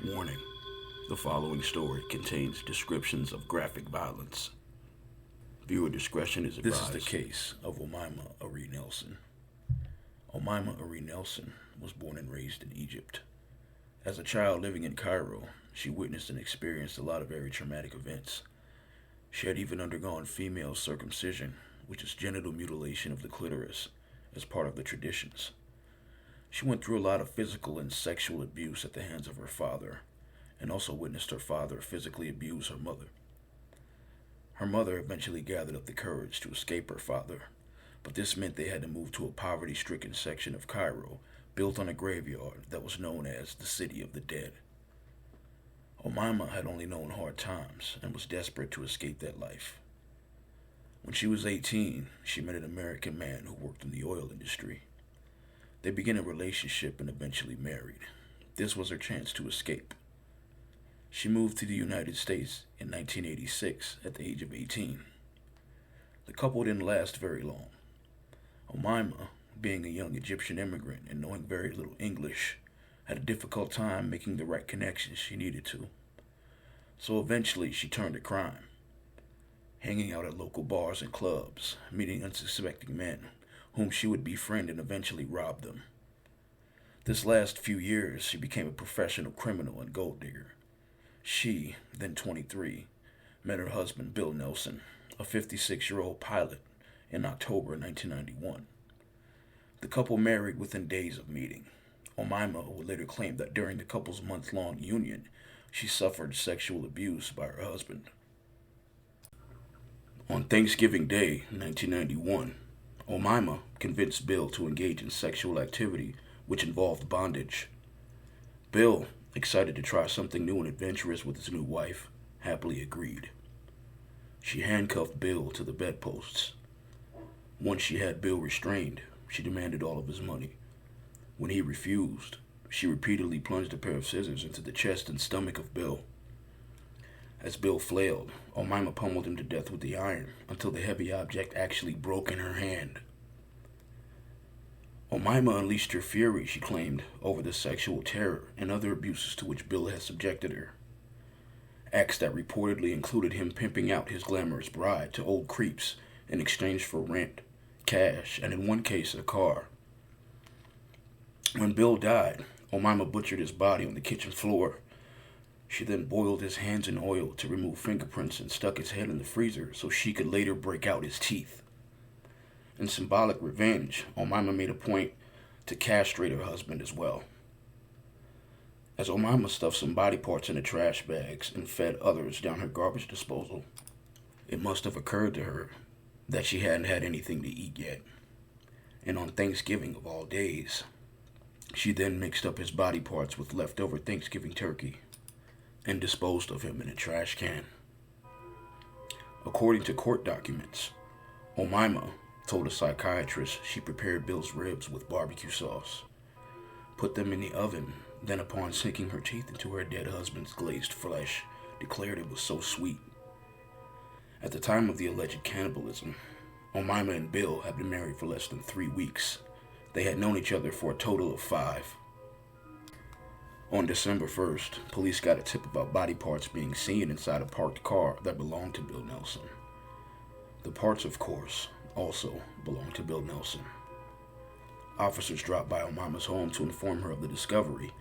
Warning: the following story contains descriptions of graphic violence. Viewer discretion is advised. This is the case of Omiema Ari Nelson. Omiema Ari Nelson was born and raised in Egypt. As a child living in Cairo, she witnessed and experienced a lot of very traumatic events. She had even undergone female circumcision, which is genital mutilation of the clitoris, as part of the traditions. She went through a lot of physical and sexual abuse at the hands of her father, and also witnessed her father physically abuse her mother. Her mother eventually gathered up the courage to escape her father, but this meant they had to move to a poverty-stricken section of Cairo, built on a graveyard that was known as the City of the Dead. Omiema had only known hard times and was desperate to escape that life. When she was 18, she met an American man who worked in the oil industry. They began a relationship and eventually married. This was her chance to escape. She moved to the United States in 1986 at the age of 18. The couple didn't last very long. Omiema, being a young Egyptian immigrant and knowing very little English, had a difficult time making the right connections she needed to. So eventually she turned to crime, hanging out at local bars and clubs, meeting unsuspecting men, whom she would befriend and eventually rob them. This last few years, she became a professional criminal and gold digger. She, then 23, met her husband, Bill Nelson, a 56-year-old pilot, in October 1991. The couple married within days of meeting. Omiema would later claim that during the couple's month-long union, she suffered sexual abuse by her husband. On Thanksgiving Day, 1991, Omiema convinced Bill to engage in sexual activity which involved bondage. Bill, excited to try something new and adventurous with his new wife, happily agreed. She handcuffed Bill to the bedposts. Once she had Bill restrained, she demanded all of his money. When he refused, she repeatedly plunged a pair of scissors into the chest and stomach of Bill. As Bill flailed, Omiema pummeled him to death with the iron until the heavy object actually broke in her hand. Omiema unleashed her fury, she claimed, over the sexual terror and other abuses to which Bill had subjected her. Acts that reportedly included him pimping out his glamorous bride to old creeps in exchange for rent, cash, and in one case, a car. When Bill died, Omiema butchered his body on the kitchen floor. She then boiled his hands in oil to remove fingerprints and stuck his head in the freezer so she could later break out his teeth. In symbolic revenge, Omiema made a point to castrate her husband as well. As Omiema stuffed some body parts into trash bags and fed others down her garbage disposal, it must have occurred to her that she hadn't had anything to eat yet. And on Thanksgiving of all days, she then mixed up his body parts with leftover Thanksgiving turkey and disposed of him in a trash can. According to court documents, Omiema told a psychiatrist she prepared Bill's ribs with barbecue sauce, put them in the oven, then upon sinking her teeth into her dead husband's glazed flesh, declared it was so sweet. At the time of the alleged cannibalism, Omiema and Bill had been married for less than 3 weeks. They had known each other for a total of 5. On December 1st, police got a tip about body parts being seen inside a parked car that belonged to Bill Nelson. The parts, of course, also belonged to Bill Nelson. Officers dropped by Omiema's home to inform her of the discovery,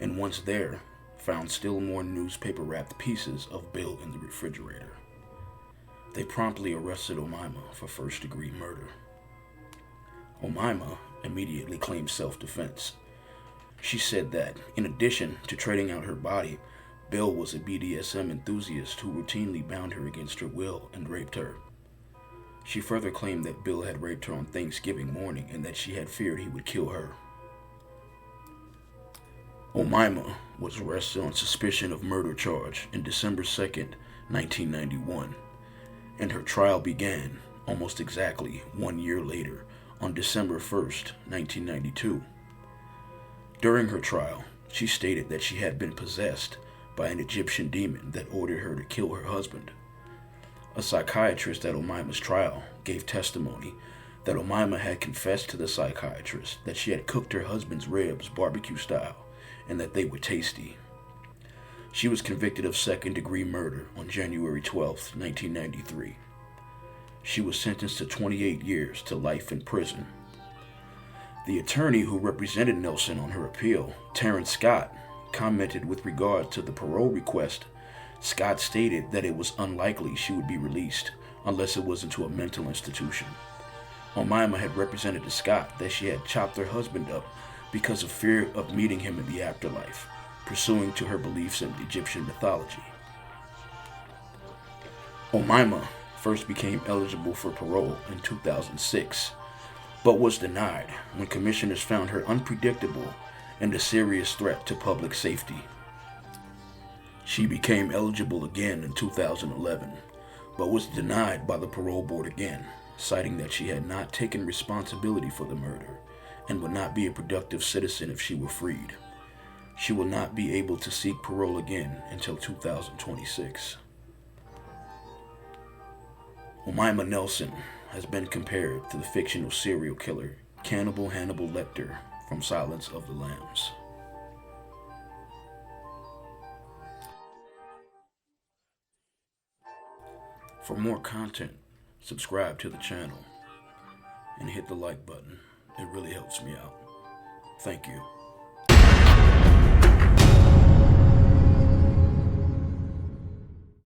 and once there, found still more newspaper-wrapped pieces of Bill in the refrigerator. They promptly arrested Omiema for first-degree murder. Omiema immediately claimed self-defense. She said that, in addition to trading out her body, Bill was a BDSM enthusiast who routinely bound her against her will and raped her. She further claimed that Bill had raped her on Thanksgiving morning and that she had feared he would kill her. Omiema was arrested on suspicion of murder charge on December 2nd, 1991, and her trial began almost exactly 1 year later on December 1st, 1992. During her trial, she stated that she had been possessed by an Egyptian demon that ordered her to kill her husband. A psychiatrist at Omiema's trial gave testimony that Omiema had confessed to the psychiatrist that she had cooked her husband's ribs barbecue style and that they were tasty. She was convicted of second-degree murder on January 12, 1993. She was sentenced to 28 years to life in prison. The attorney who represented Nelson on her appeal, Terrence Scott, commented with regard to the parole request. Scott stated that it was unlikely she would be released unless it was into a mental institution. Omiema had represented to Scott that she had chopped her husband up because of fear of meeting him in the afterlife, pursuing to her beliefs in Egyptian mythology. Omiema first became eligible for parole in 2006, but was denied when commissioners found her unpredictable and a serious threat to public safety. She became eligible again in 2011, but was denied by the parole board again, citing that she had not taken responsibility for the murder and would not be a productive citizen if she were freed. She will not be able to seek parole again until 2026. Omiema Nelson has been compared to the fictional serial killer Hannibal Lector from Silence of the Lambs. For more content, subscribe to the channel and hit the like button. It really helps me out. Thank you.